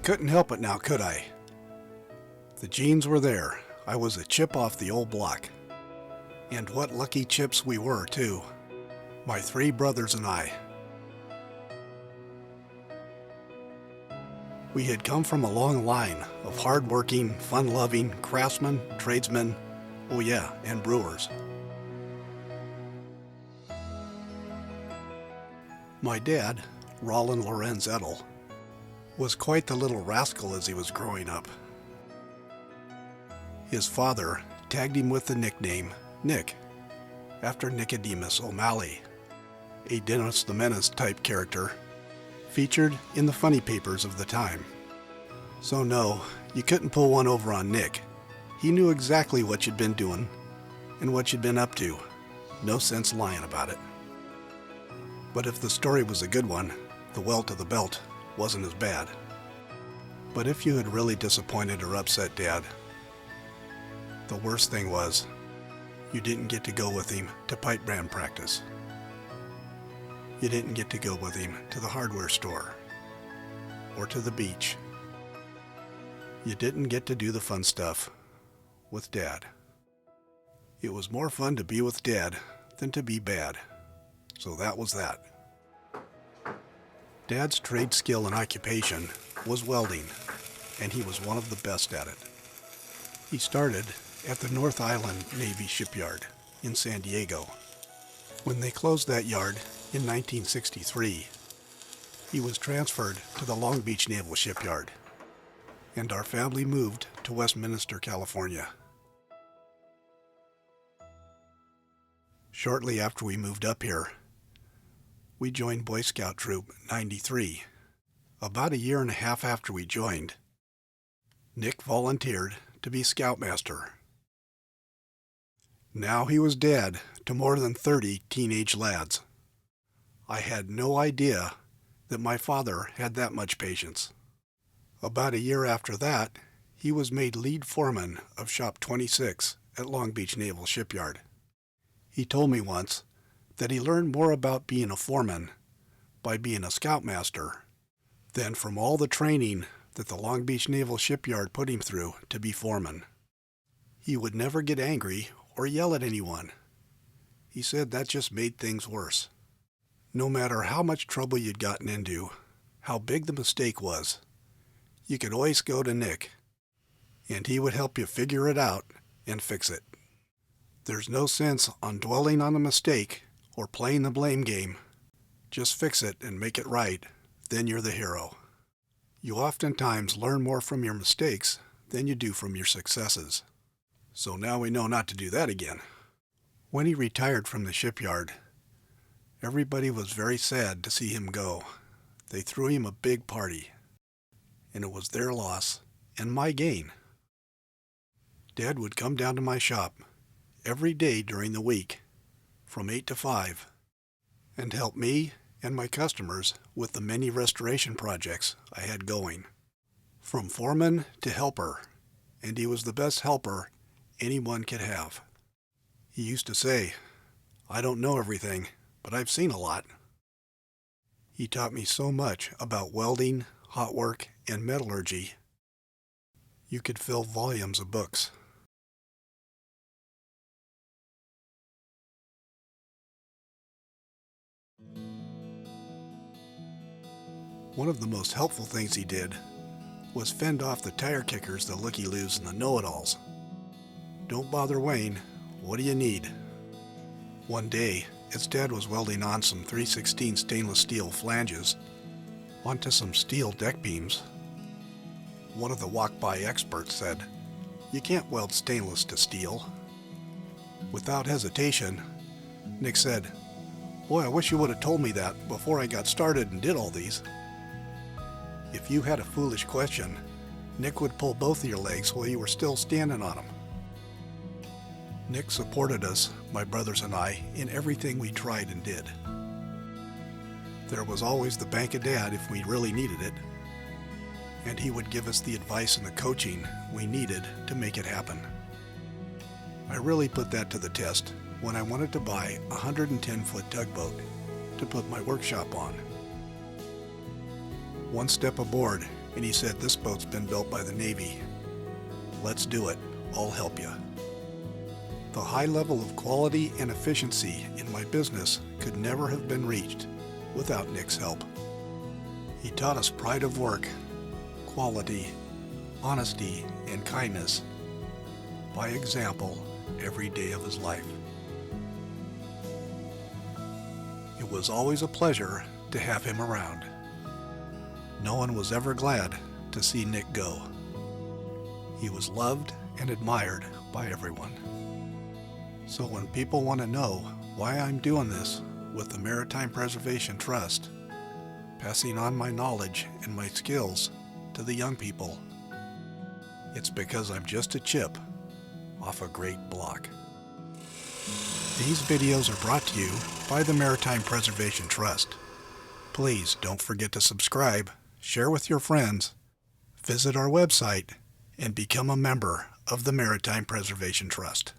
couldn't help it now, could I? The genes were there. I was a chip off the old block. And what lucky chips we were, too. My 3 brothers and I. We had come from a long line of hard-working, fun-loving craftsmen, tradesmen, oh yeah, and brewers. My dad, Roland Lorenz Edel, was quite the little rascal as he was growing up. His father tagged him with the nickname Nick, after Nicodemus O'Malley, a Dennis the Menace type character featured in the funny papers of the time. So no, you couldn't pull one over on Nick. He knew exactly what you'd been doing and what you'd been up to. No sense lying about it. But if the story was a good one, the welt of the belt wasn't as bad. But if you had really disappointed or upset Dad, the worst thing was, you didn't get to go with him to pipe brand practice. You didn't get to go with him to the hardware store or to the beach. You didn't get to do the fun stuff with Dad. It was more fun to be with Dad than to be bad. So that was that. Dad's trade skill and occupation was welding, and he was one of the best at it. He started at the North Island Navy Shipyard in San Diego. When they closed that yard in 1963, he was transferred to the Long Beach Naval Shipyard, and our family moved to Westminster, California. Shortly after we moved up here, we joined Boy Scout Troop 93. About a year and a half after we joined, Nick volunteered to be Scoutmaster. Now he was dad to more than 30 teenage lads. I had no idea that my father had that much patience. About a year after that, he was made lead foreman of Shop 26 at Long Beach Naval Shipyard. He told me once that he learned more about being a foreman by being a scoutmaster than from all the training that the Long Beach Naval Shipyard put him through to be foreman. He would never get angry or yell at anyone. He said that just made things worse. No matter how much trouble you'd gotten into, how big the mistake was, you could always go to Nick, and he would help you figure it out and fix it. There's no sense on dwelling on a mistake or playing the blame game. Just fix it and make it right, then you're the hero. You oftentimes learn more from your mistakes than you do from your successes. So now we know not to do that again. When he retired from the shipyard, everybody was very sad to see him go. They threw him a big party, and it was their loss and my gain. Dad would come down to my shop every day during the week from 8 to 5 and help me and my customers with the many restoration projects I had going. From foreman to helper, and he was the best helper anyone could have. He used to say, "I don't know everything, but I've seen a lot." He taught me so much about welding, hot work, and metallurgy. You could fill volumes of books. One of the most helpful things he did was fend off the tire kickers, the looky-loos, and the know-it-alls. "Don't bother Wayne. What do you need?" One day, as Dad was welding on some 316 stainless steel flanges onto some steel deck beams, one of the walk-by experts said, "You can't weld stainless to steel." Without hesitation, Nick said, "Boy, I wish you would have told me that before I got started and did all these." If you had a foolish question, Nick would pull both of your legs while you were still standing on them. Nick supported us, my brothers and I, in everything we tried and did. There was always the bank of Dad if we really needed it, and he would give us the advice and the coaching we needed to make it happen. I really put that to the test when I wanted to buy a 110-foot tugboat to put my workshop on. One step aboard and he said, "This boat's been built by the Navy. Let's do it. I'll help you." The high level of quality and efficiency in my business could never have been reached without Nick's help. He taught us pride of work, quality, honesty, and kindness by example every day of his life. It was always a pleasure to have him around. No one was ever glad to see Nick go. He was loved and admired by everyone. So when people want to know why I'm doing this with the Maritime Preservation Trust, passing on my knowledge and my skills to the young people, it's because I'm just a chip off a great block. These videos are brought to you by the Maritime Preservation Trust. Please don't forget to subscribe, share with your friends, visit our website, and become a member of the Maritime Preservation Trust.